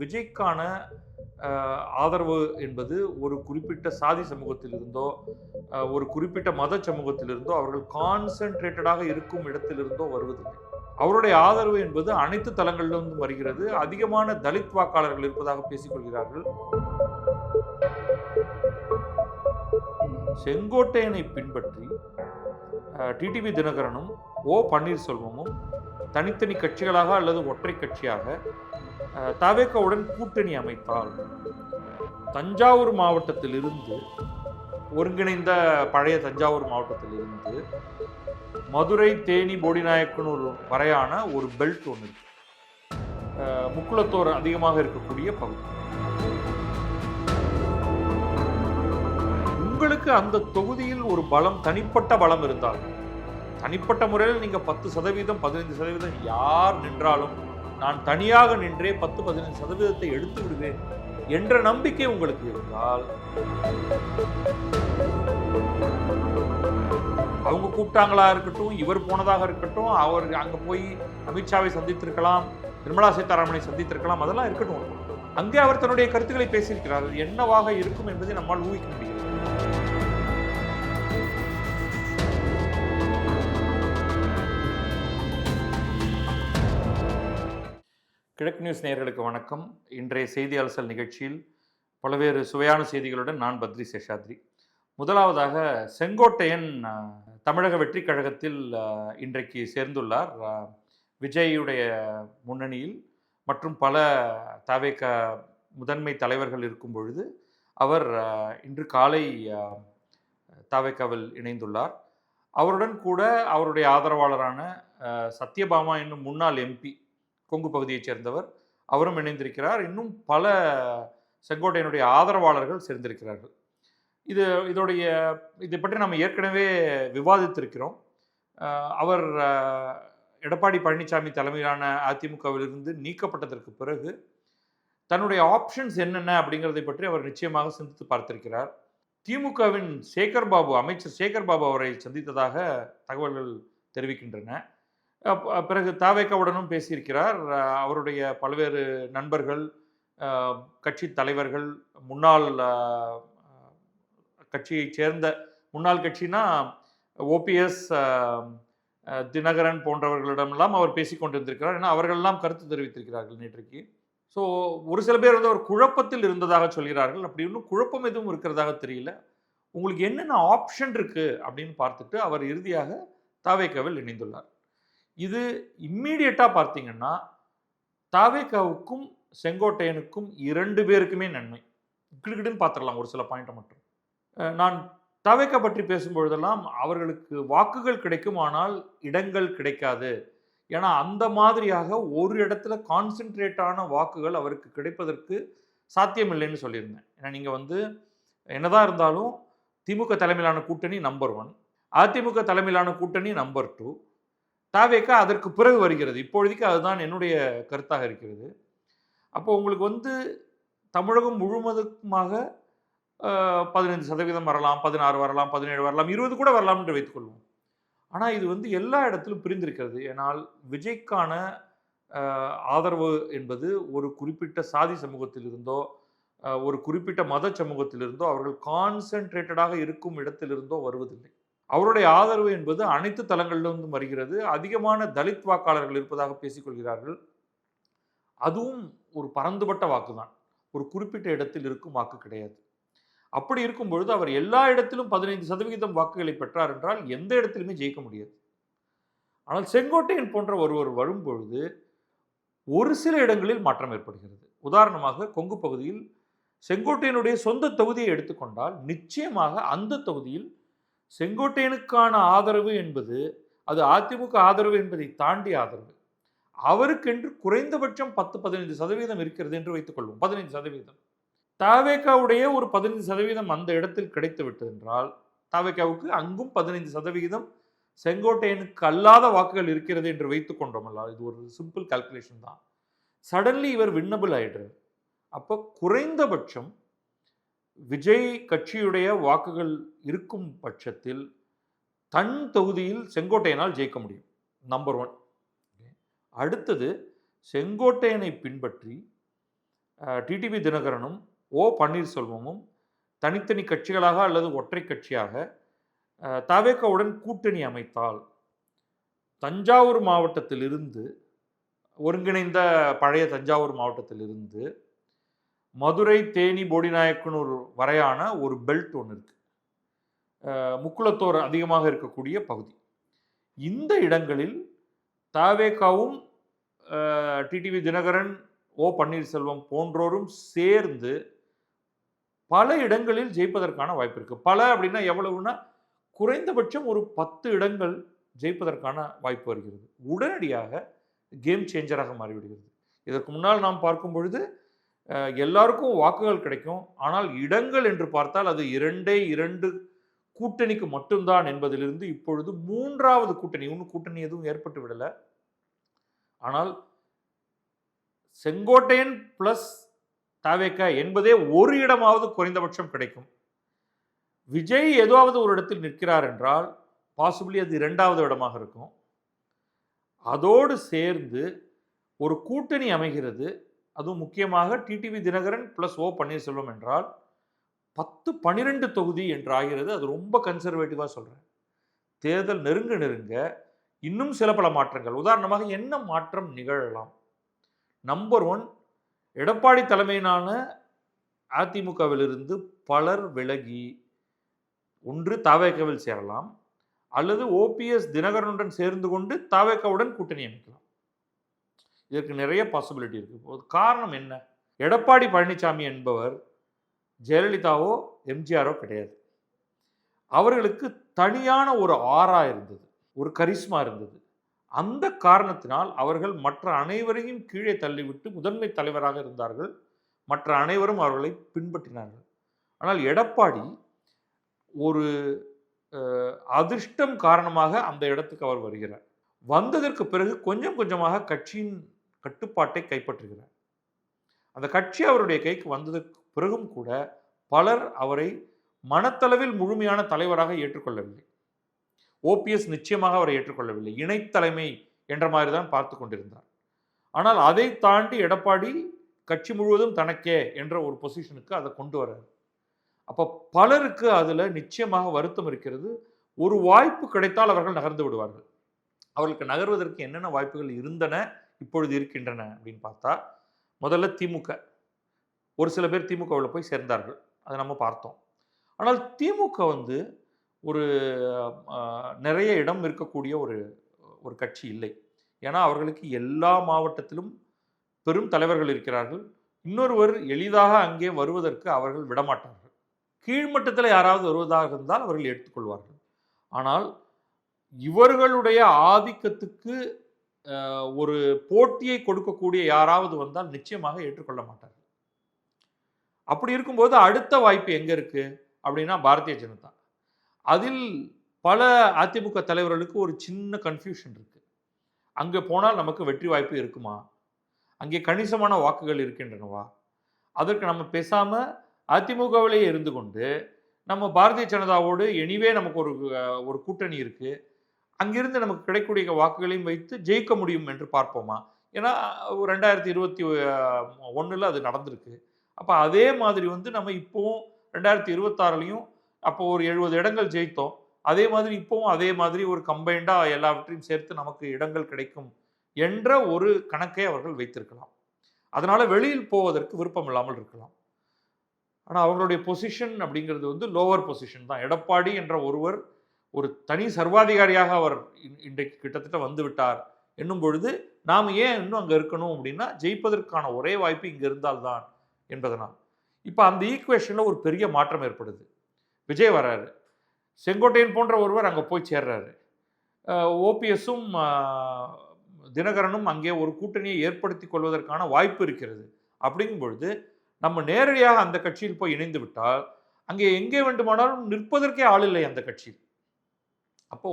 விஜய்க்கான ஆதரவு என்பது ஒரு குறிப்பிட்ட சாதி சமூகத்திலிருந்தோ, ஒரு குறிப்பிட்ட மத சமூகத்திலிருந்தோ, அவர்கள் கான்சென்ட்ரேட்டடாக இருக்கும் இடத்திலிருந்தோ வருவதில்லை. அவருடைய ஆதரவு என்பது அனைத்து தளங்களிலிருந்தும் வருகிறது. அதிகமான தலித் வாக்காளர்கள் இருப்பதாக பேசிக் கொள்கிறார்கள். செங்கோட்டையனை பின்பற்றி டிடிவி தினகரனும் ஓ பன்னீர்செல்வமும் தனித்தனி கட்சிகளாக அல்லது ஒற்றை கட்சியாக தவேகவுடன் கூட்டணி அமைத்தால் தஞ்சாவூர் மாவட்டத்திலிருந்து ஒருங்கிணைந்த பழைய தஞ்சாவூர் மாவட்டத்திலிருந்து மதுரை, தேனி, போடிநாயக்கனூர் வரையான ஒரு பெல்ட் ஒன்று இருக்கு. முக்குளத்தோர் அதிகமாக இருக்கக்கூடிய பகுதி. உங்களுக்கு அந்த தொகுதியில் ஒரு பலம், தனிப்பட்ட பலம் இருந்தால், தனிப்பட்ட முறையில் நீங்க 10%, 15% யார் நின்றாலும் நான் தனியாக நின்றே 10-15% எடுத்து விடுவேன் என்ற நம்பிக்கை உங்களுக்கு இருந்தால், அவங்க கூப்பிட்டாங்களா இருக்கட்டும், இவர் போனதாக இருக்கட்டும், அவர் அங்க போய் அமித்ஷாவை சந்தித்திருக்கலாம், நிர்மலா சீதாராமனை சந்தித்திருக்கலாம், அதெல்லாம் இருக்கட்டும். அங்கே அவர் தன்னுடைய கருத்துக்களை பேசியிருக்கிறார். என்னவாக இருக்கும் என்பதை நம்மால் ஊகிக்க முடியும். கிழக்கு நியூஸ் நேயர்களுக்கு வணக்கம். இன்றைய செய்தி அலசல் நிகழ்ச்சியில் பல்வேறு சுவையான செய்திகளுடன் நான் பத்ரி சேஷாத்ரி. முதலாவதாக செங்கோட்டையன் தமிழக வெற்றி கழகத்தில் இன்றைக்கு சேர்ந்துள்ளார். விஜயுடைய முன்னணியில் மற்றும் பல தவேக முதன்மை தலைவர்கள் இருக்கும் பொழுது அவர் இன்று காலை தவேகவில் இணைந்துள்ளார். அவருடன் கூட அவருடைய ஆதரவாளரான சத்யபாமா என்னும் முன்னாள் எம்பி, கொங்கு பகுதியைச் சேர்ந்தவர், அவரும் இணைந்திருக்கிறார். இன்னும் பல செங்கோட்டையனுடைய ஆதரவாளர்கள் சேர்ந்திருக்கிறார்கள். இதை பற்றி நம்ம ஏற்கனவே விவாதித்திருக்கிறோம். அவர் எடப்பாடி பழனிசாமி தலைமையிலான அதிமுகவிலிருந்து நீக்கப்பட்டதற்கு பிறகு தன்னுடைய ஆப்ஷன்ஸ் என்னென்ன அப்படிங்கிறதை பற்றி அவர் நிச்சயமாக சிந்தித்து பார்த்திருக்கிறார். திமுகவின் அமைச்சர் சேகர் பாபு அவரை சந்தித்ததாக தகவல்கள் தெரிவிக்கின்றன. பிறகு தவேகவுடனும் பேசியிருக்கிறார். அவருடைய பல்வேறு நண்பர்கள், கட்சி தலைவர்கள், முன்னாள் கட்சியைச் சேர்ந்த, முன்னாள் கட்சினா ஓபிஎஸ், தினகரன் போன்றவர்களிடமெல்லாம் அவர் பேசிக்கொண்டிருந்திருக்கிறார். ஏன்னா அவர்களெல்லாம் கருத்து தெரிவித்திருக்கிறார்கள் நேற்றைக்கு. ஸோ ஒரு சில பேர் வந்து அவர் குழப்பத்தில் இருந்ததாக சொல்கிறார்கள். அப்படி இன்னும் குழப்பம் எதுவும் இருக்கிறதாக தெரியல. உங்களுக்கு என்னென்ன ஆப்ஷன் இருக்கு அப்படின்னு பார்த்துட்டு அவர் இறுதியாக தவேகவில் இணைந்துள்ளார். இது இம்மீடியட்டாக பார்த்தீங்கன்னா தவேகவுக்கும் செங்கோட்டையனுக்கும் 2 பேருக்குமே நன்மை. கிடுகிடுன்னு பார்த்துடலாம் ஒரு சில பாயிண்ட்டை மட்டும். நான் தவேக பற்றி பேசும்பொழுதெல்லாம் அவர்களுக்கு வாக்குகள் கிடைக்கும், ஆனால் இடங்கள் கிடைக்காது. ஏன்னா அந்த மாதிரியாக ஒரு இடத்துல கான்சென்ட்ரேட்டான வாக்குகள் அவருக்கு கிடைப்பதற்கு சாத்தியமில்லைன்னு சொல்லியிருந்தேன். ஏன்னா நீங்கள் வந்து என்னதான் இருந்தாலும் திமுக தலைமையிலான கூட்டணி நம்பர் 1, அதிமுக தலைமையிலான கூட்டணி நம்பர் 2, தவேக அதற்கு பிறகு வருகிறது. இப்பொழுதைக்கு அதுதான் என்னுடைய கருத்தாக இருக்கிறது. அப்போ உங்களுக்கு வந்து தமிழகம் முழுவதுமாக 15% வரலாம், 16 வரலாம், 17 வரலாம், 20 கூட வரலாம் என்று வைத்துக்கொள்வோம். ஆனால் இது வந்து எல்லா இடத்திலும் பிரிந்திருக்கிறது. ஏனால் விஜய்க்கான ஆதரவு என்பது ஒரு குறிப்பிட்ட சாதி சமூகத்திலிருந்தோ, ஒரு குறிப்பிட்ட மத சமூகத்திலிருந்தோ, அவர்கள் கான்சென்ட்ரேட்டடாக இருக்கும் இடத்திலிருந்தோ வருவதில்லை. அவருடைய ஆதரவு என்பது அனைத்து தளங்களிலிருந்தும் வருகிறது. அதிகமான தலித் வாக்காளர்கள் இருப்பதாக பேசிக்கொள்கிறார்கள். அதுவும் ஒரு பரந்துபட்ட வாக்கு தான், ஒரு குறிப்பிட்ட இடத்தில் இருக்கும் வாக்கு கிடையாது. அப்படி இருக்கும் பொழுது அவர் எல்லா இடத்திலும் 15% வாக்குகளை பெற்றார் என்றால் எந்த இடத்திலுமே ஜெயிக்க முடியாது. ஆனால் செங்கோட்டையன் போன்ற ஒருவர் வரும்பொழுது ஒரு சில இடங்களில் மாற்றம் ஏற்படுகிறது. உதாரணமாக கொங்கு பகுதியில் செங்கோட்டையனுடைய சொந்த தொகுதியை எடுத்துக்கொண்டால் நிச்சயமாக அந்த தொகுதியில் செங்கோட்டையனுக்கான ஆதரவு என்பது அது அதிமுக ஆதரவு என்பதை தாண்டி ஆதரவு. அவருக்கென்று குறைந்தபட்சம் 10-15% இருக்கிறது என்று வைத்துக் கொள்வோம். 15%. தவேகவுடைய ஒரு 15% அந்த இடத்தில் கிடைத்து விட்டது என்றால் தவேகவுக்கு அங்கும் 15% செங்கோட்டையனுக்கு அல்லாத வாக்குகள் இருக்கிறது என்று வைத்துக் கொண்டோமல்ல. இது ஒரு சிம்பிள் கால்குலேஷன் தான். சடன்லி இவர் வின்னபிள் ஆயிடுறார். அப்போ குறைந்தபட்சம் விஜய் கட்சியுடைய வாக்குகள் இருக்கும் பட்சத்தில் தன் தொகுதியில் செங்கோட்டையனால் ஜெயிக்க முடியும். நம்பர் 1. அடுத்தது, செங்கோட்டையனை பின்பற்றி டிடிவி தினகரனும் ஓ பன்னீர்செல்வமும் தனித்தனி கட்சிகளாக அல்லது ஒற்றை கட்சியாக தவேகாவுடன் கூட்டணி அமைத்தால் தஞ்சாவூர் மாவட்டத்திலிருந்து ஒருங்கிணைந்த பழைய தஞ்சாவூர் மாவட்டத்திலிருந்து மதுரை, தேனி, போடிநாயக்கனூர் வரையான ஒரு பெல்ட் ஒன்று இருக்கு. முக்குளத்தோர் அதிகமாக இருக்கக்கூடிய பகுதி. இந்த இடங்களில் தவேகாவும் டிடிவி தினகரன், ஓ பன்னீர்செல்வம் போன்றோரும் சேர்ந்து பல இடங்களில் ஜெயிப்பதற்கான வாய்ப்பு இருக்கு. பல அப்படின்னா எவ்வளவுனா குறைந்தபட்சம் ஒரு 10 இடங்கள் ஜெயிப்பதற்கான வாய்ப்பு வருகிறது. உடனடியாக கேம் சேஞ்சராக மாறிவிடுகிறது. இதற்கு முன்னால் நாம் பார்க்கும் பொழுது எல்லாருக்கும் வாக்குகள் கிடைக்கும். ஆனால் இடங்கள் என்று பார்த்தால் அது 2 கூட்டணிக்கு மட்டும்தான் என்பதிலிருந்து இப்பொழுது 3வது கூட்டணி, இன்னும் கூட்டணி எதுவும் ஏற்பட்டு விடல. ஆனால் செங்கோட்டையன் பிளஸ் தவேகா என்பதே ஒரு இடமாவது குறைந்தபட்சம் கிடைக்கும். விஜய் ஏதாவது ஒரு இடத்தில் நிற்கிறார் என்றால் பாசிபிளி அது 2வது இடமாக இருக்கும். அதோடு சேர்ந்து ஒரு கூட்டணி அமைகிறது. அதுவும் முக்கியமாக டிடிவி தினகரன் பிளஸ் ஓ பன்னீர்செல்வம் என்றால் 10-12 தொகுதி என்று ஆகிறது. அது ரொம்ப கன்சர்வேட்டிவாக சொல்கிறேன். தேர்தல் நெருங்க இன்னும் சில பல மாற்றங்கள். உதாரணமாக என்ன மாற்றம் நிகழலாம்? நம்பர் 1, எடப்பாடி தலைமையிலான அதிமுகவிலிருந்து பலர் விலகி ஒன்று தவேகாவில் சேரலாம், அல்லது ஓபிஎஸ் தினகரனுடன் சேர்ந்து கொண்டு தவேகாவுடன் கூட்டணி அமைக்கலாம். இதற்கு நிறைய பாசிபிலிட்டி இருக்கு. காரணம் என்ன? எடப்பாடி பழனிசாமி என்பவர் ஜெயலலிதாவோ எம்ஜிஆரோ கிடையாது. அவர்களுக்கு தனியான ஒரு ஆரா இருந்தது, ஒரு கரிஸ்மா இருந்தது. அந்த காரணத்தினால் அவர்கள் மற்ற அனைவரையும் கீழே தள்ளிவிட்டு முதன்மை தலைவராக இருந்தார்கள். மற்ற அனைவரும் அவர்களை பின்பற்றினார்கள். ஆனால் எடப்பாடி ஒரு அதிர்ஷ்டம் காரணமாக அந்த இடத்துக்கு அவர் வருகிறார். வந்ததற்கு பிறகு கொஞ்சம் கொஞ்சமாக கட்சியின் கட்டுப்பாட்டை கைப்பற்றுகிறார். அந்த கட்சி அவருடைய கைக்கு வந்ததற்கு பிறகும் கூட பலர் அவரை மனத்தளவில் முழுமையான தலைவராக ஏற்றுக்கொள்ளவில்லை. ஓபிஎஸ் நிச்சயமாக அவரை ஏற்றுக்கொள்ளவில்லை. இணைத்தலைமை என்ற மாதிரி தான் பார்த்து கொண்டிருந்தார். ஆனால் அதை தாண்டி எடப்பாடி கட்சி முழுவதும் தனக்கே என்ற ஒரு பொசிஷனுக்கு அதை கொண்டு வர்றார். அப்போ பலருக்கு அதில் நிச்சயமாக வருத்தம் இருக்கிறது. ஒரு வாய்ப்பு கிடைத்தால் அவர்கள் நகர்ந்து விடுவார்கள். அவர்களுக்கு நகர்வதற்கு என்னென்ன வாய்ப்புகள் இருந்தன, இப்பொழுது இருக்கின்றன அப்படின்னு பார்த்தா, முதல்ல திமுக. ஒரு சில பேர் திமுகவில் போய் சேர்ந்தார்கள், அதை நம்ம பார்த்தோம். ஆனால் திமுக ஒரு நிறைய இடம் இருக்கக்கூடிய ஒரு கட்சி இல்லை. ஏன்னா அவர்களுக்கு எல்லா மாவட்டத்திலும் பெரும் தலைவர்கள் இருக்கிறார்கள். இன்னொருவர் எளிதாக அங்கே வருவதற்கு அவர்கள் விடமாட்டார்கள். கீழ்மட்டத்தில் யாராவது வருவதாக இருந்தால் அவர்கள் எடுத்துக்கொள்வார்கள். ஆனால் இவர்களுடைய ஆதிக்கத்துக்கு ஒரு போட்டியை கொடுக்கக்கூடிய யாராவது வந்தால் நிச்சயமாக ஏற்றுக்கொள்ள மாட்டார்கள். அப்படி இருக்கும்போது அடுத்த வாய்ப்பு எங்க இருக்கு அப்படின்னா பாரதிய ஜனதா. அதில் பல அதிமுக தலைவர்களுக்கு ஒரு சின்ன கன்ஃபியூஷன் இருக்கு. அங்கே போனால் நமக்கு வெற்றி வாய்ப்பு இருக்குமா? அங்கே கணிசமான வாக்குகள் இருக்கின்றனவா? அதற்கு நம்ம பேசாம அதிமுகவிலேயே இருந்து கொண்டு நம்ம பாரதிய ஜனதாவோடு எனிவே நமக்கு ஒரு கூட்டணி இருக்கு, அங்கிருந்து நமக்கு கிடைக்கக்கூடிய வாக்குகளையும் வைத்து ஜெயிக்க முடியும் என்று பார்ப்போமா? ஏன்னா 2021 அது நடந்திருக்கு. அப்போ அதே மாதிரி நம்ம இப்போவும் 2026 அப்போ ஒரு 70 இடங்கள் ஜெயித்தோம். அதே மாதிரி இப்போவும் அதே மாதிரி ஒரு கம்பைண்டாக எல்லாவற்றையும் சேர்த்து நமக்கு இடங்கள் கிடைக்கும் என்ற ஒரு கணக்கை அவர்கள் வைத்திருக்கலாம். அதனால வெளியில் போவதற்கு விருப்பம் இல்லாமல் இருக்கலாம். ஆனால் அவங்களுடைய பொசிஷன் அப்படிங்கிறது லோவர் பொசிஷன் தான். எடப்பாடி என்ற ஒருவர் ஒரு தனி சர்வாதிகாரியாக அவர் இன்றைக்கு கிட்டத்தட்ட வந்து விட்டார் என்னும் பொழுது நாம் ஏன் இன்னும் அங்கே இருக்கணும் அப்படின்னா ஜெயிப்பதற்கான ஒரே வாய்ப்பு இங்கே இருந்தால்தான் என்பதனால் இப்போ அந்த ஈக்குவேஷனில் ஒரு பெரிய மாற்றம் ஏற்படுது. விஜய் வராரு, செங்கோட்டையன் போன்ற ஒருவர் அங்கே போய் சேர்றாரு, ஓபிஎஸும் தினகரனும் அங்கே ஒரு கூட்டணியை ஏற்படுத்தி கொள்வதற்கான வாய்ப்பு இருக்கிறது. அப்படிங்கும் பொழுது நம்ம நேரடியாக அந்த கட்சியில் போய் இணைந்து விட்டால் அங்கே எங்கே வேண்டுமானாலும் நிற்பதற்கே ஆள் இல்லை அந்த கட்சியில். அப்போ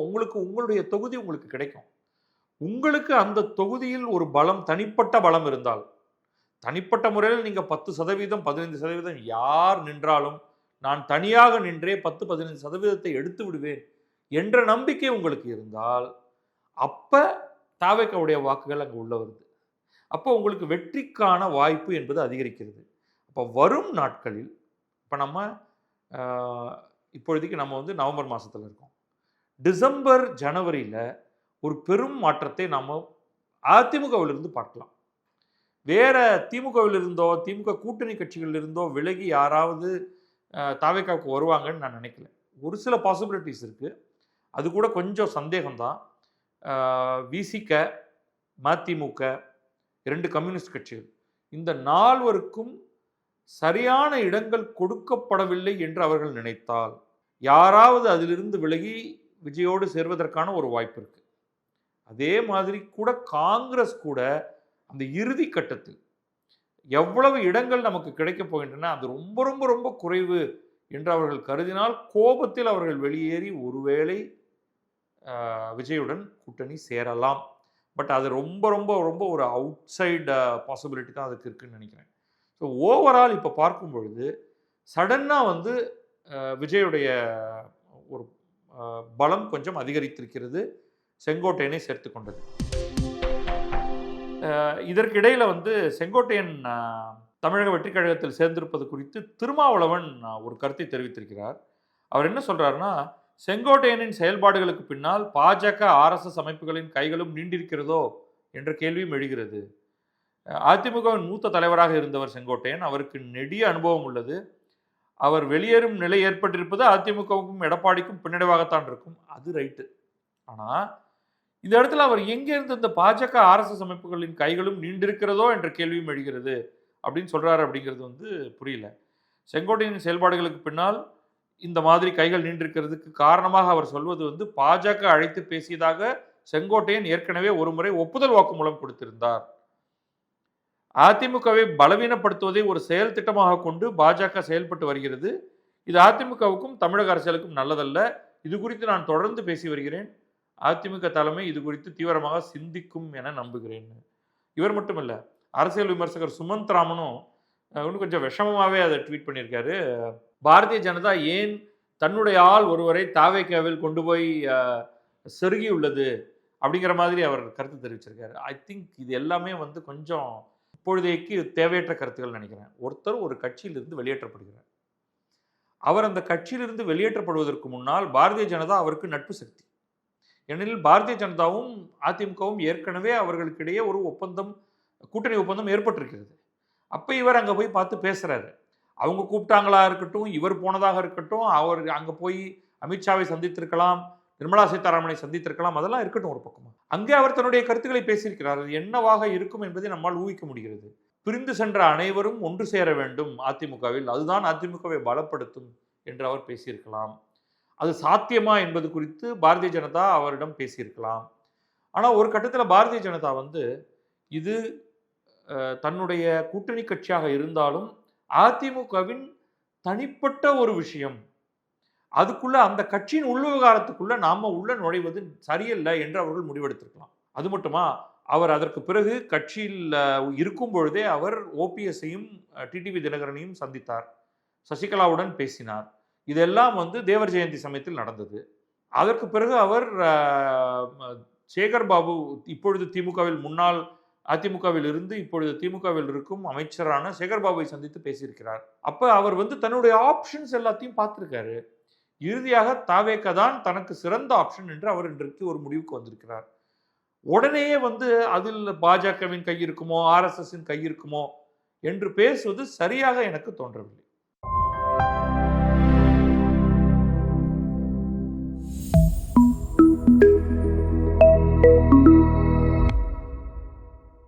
உங்களுடைய தொகுதி உங்களுக்கு கிடைக்கும். உங்களுக்கு அந்த தொகுதியில் ஒரு பலம், தனிப்பட்ட பலம் இருந்தால், தனிப்பட்ட முறையில் நீங்கள் 10%, 15% யார் நின்றாலும் நான் தனியாக நின்றே 10-15% எடுத்து விடுவேன் என்ற நம்பிக்கை உங்களுக்கு இருந்தால் அப்ப தவேகாவுடைய வாக்குகள் அங்கே உள்ள வருது. அப்போ உங்களுக்கு வெற்றிக்கான வாய்ப்பு என்பது அதிகரிக்கிறது. அப்போ வரும் நாட்களில் இப்போ நம்ம இப்பொழுதைக்கு நம்ம வந்து நவம்பர் மாதத்தில் இருக்கோம். டிசம்பர் ஜனவரியில் ஒரு பெரும் மாற்றத்தை நம்ம அதிமுகவிலிருந்து பார்க்கலாம். வேற திமுகவில் இருந்தோ திமுக கூட்டணி கட்சிகளில் இருந்தோ விலகி யாராவது தாவேக்காவுக்கு வருவாங்கன்னு நான் நினைக்கல. ஒரு சில பாசிபிலிட்டிஸ் இருக்குது. அது கூட கொஞ்சம் சந்தேகம்தான். விசிக, மதிமுக, 2 கம்யூனிஸ்ட் கட்சிகள் இந்த 4வருக்கும் சரியான இடங்கள் கொடுக்கப்படவில்லை என்று அவர்கள் நினைத்தால் யாராவது அதிலிருந்து விலகி விஜயோடு சேர்வதற்கான ஒரு வாய்ப்பு இருக்கு. அதே மாதிரி கூட காங்கிரஸ் கூட அந்த இறுதி கட்டத்தில் எவ்வளவு இடங்கள் நமக்கு கிடைக்கப் போகின்றன அது ரொம்ப ரொம்ப ரொம்ப குறைவு என்று அவர்கள் கருதினால் கோபத்தில் அவர்கள் வெளியேறி ஒருவேளை விஜயுடன் கூட்டணி சேரலாம். பட் அது ரொம்ப ரொம்ப ரொம்ப ஒரு அவுட் சைடு பாசிபிலிட்டி தான் அதுக்கு இருக்குன்னு நினைக்கிறேன். ஸோ ஓவரால் இப்போ பார்க்கும் பொழுது சடனாக வந்து விஜயுடைய ஒரு பலம் கொஞ்சம் அதிகரித்திருக்கிறது, செங்கோட்டையனை சேர்த்து கொண்டது. இதற்கிடையில் வந்து செங்கோட்டையன் தமிழக வெற்றிக் கழகத்தில் சேர்ந்திருப்பது குறித்து திருமாவளவன் ஒரு கருத்தை தெரிவித்திருக்கிறார். அவர் என்ன சொல்றாருன்னா, செங்கோட்டையனின் செயல்பாடுகளுக்கு பின்னால் பாஜக RSS அமைப்புகளின் கைகளும் நீண்டிருக்கிறதோ என்ற கேள்வியும் எழுகிறது. அதிமுகவின் மூத்த தலைவராக இருந்தவர் செங்கோட்டையன். அவருக்கு நெடிய அனுபவம் உள்ளது. அவர் வெளியேறும் நிலை ஏற்பட்டிருப்பது அதிமுகவுக்கும் எடப்பாடிக்கும் பின்னடைவாகத்தான் இருக்கும். அது ரைட்டு. ஆனால் இந்த இடத்துல அவர் எங்கிருந்து இந்த பாஜக RSS அமைப்புகளின் கைகளும் நீண்டிருக்கிறதோ என்ற கேள்வியும் எழுகிறது அப்படின்னு சொல்றாரு அப்படிங்கிறது வந்து புரியல. செங்கோட்டையனின் செயல்பாடுகளுக்கு பின்னால் இந்த மாதிரி கைகள் நீண்டிருக்கிறதுக்கு காரணமாக அவர் சொல்வது வந்து பாஜக அழைத்து பேசியதாக செங்கோட்டையன் ஏற்கனவே ஒரு முறை ஒப்புதல் வாக்குமூலம் கொடுத்திருந்தார். அதிமுகவை பலவீனப்படுத்துவதை ஒரு செயல் திட்டமாக கொண்டு பாஜக செயல்பட்டு வருகிறது. இது அதிமுகவுக்கும் தமிழக அரசியலுக்கும் நல்லதல்ல. இது குறித்து நான் தொடர்ந்து பேசி வருகிறேன். அதிமுக தலைமை இது குறித்து தீவிரமாக சிந்திக்கும் என நம்புகிறேன். இவர் மட்டும் இல்லை, அரசியல் விமர்சகர் சுமந்த் ராமனும் இன்னும் கொஞ்சம் விஷமமாகவே அதை ட்வீட் பண்ணியிருக்காரு. பாரதிய ஜனதா ஏன் தன்னுடைய ஆள் ஒருவரை தாவேக்காவில் கொண்டு போய் செருகி உள்ளது அப்படிங்கிற மாதிரி அவர் கருத்து தெரிவிச்சிருக்காரு. ஐ திங்க் இது எல்லாமே வந்து கொஞ்சம் இப்பொழுதைக்கு தேவையற்ற கருத்துக்கள் நினைக்கிறேன். ஒருத்தர் ஒரு கட்சியிலிருந்து வெளியேற்றப்படுகிறார். அவர் அந்த கட்சியிலிருந்து வெளியேற்றப்படுவதற்கு முன்னால் பாரதிய ஜனதா அவருக்கு நட்பு சக்தி. ஏனெனில் பாரதிய ஜனதாவும் அதிமுகவும் ஏற்கனவே அவர்களுக்கிடையே ஒரு ஒப்பந்தம், கூட்டணி ஒப்பந்தம் ஏற்பட்டிருக்கிறது. அப்போ இவர் அங்கே போய் பார்த்து பேசுகிறாரு. அவங்க கூப்பிட்டாங்களா இருக்கட்டும், இவர் போனதாக இருக்கட்டும், அவர் அங்கே போய் அமித்ஷாவை சந்தித்திருக்கலாம், நிர்மலா சீதாராமனை சந்தித்திருக்கலாம், அதெல்லாம் இருக்கட்டும் ஒரு பக்கமாக. அங்கே அவர் தன்னுடைய கருத்துக்களை பேசியிருக்கிறார். அது என்னவாக இருக்கும் என்பதை நம்மால் ஊகிக்க முடிகிறது. பிரிந்து சென்ற அனைவரும் ஒன்று சேர வேண்டும் அதிமுகவில், அதுதான் அதிமுகவை பலப்படுத்தும் என்று அவர் பேசியிருக்கலாம். அது சாத்தியமா என்பது குறித்து பாரதிய ஜனதா அவரிடம் பேசியிருக்கலாம். ஆனால் ஒரு கட்டத்தில் பாரதிய ஜனதா வந்து இது தன்னுடைய கூட்டணி கட்சியாக இருந்தாலும் அதிமுகவின் தனிப்பட்ட ஒரு விஷயம், அதுக்குள்ள அந்த கட்சியின் உள் விவகாரத்துக்குள்ள நாம உள்ள நுழைவது சரியில்லை என்று அவர்கள் முடிவெடுத்திருக்கலாம். அது மட்டுமா, அவர் அதற்கு பிறகு கட்சியில் இருக்கும் பொழுதே அவர் ஓபிஎஸ்ஸையும் டிடிவி தினகரனையும் சந்தித்தார், சசிகலாவுடன் பேசினார். இதெல்லாம் வந்து தேவர் ஜெயந்தி சமயத்தில் நடந்தது. அதற்கு பிறகு அவர் சேகர் பாபு, இப்பொழுது திமுகவில் முன்னாள் அதிமுகவில் இருந்து இப்பொழுது திமுகவில் இருக்கும் அமைச்சரான சேகர் பாபுவை சந்தித்து பேசியிருக்கிறார். அப்ப அவர் வந்து தன்னுடைய ஆப்ஷன்ஸ் எல்லாத்தையும் பார்த்திருக்காரு. இறுதியாக தாவேக தான் தனக்கு சிறந்த ஆப்ஷன் என்று அவர் இன்றைக்கு ஒரு முடிவுக்கு வந்திருக்கிறார். உடனேயே வந்து அதில் பாஜகவின் கை இருக்குமோ RSSின் கை இருக்குமோ என்று பேசுவது சரியாக எனக்கு தோன்றவில்லை.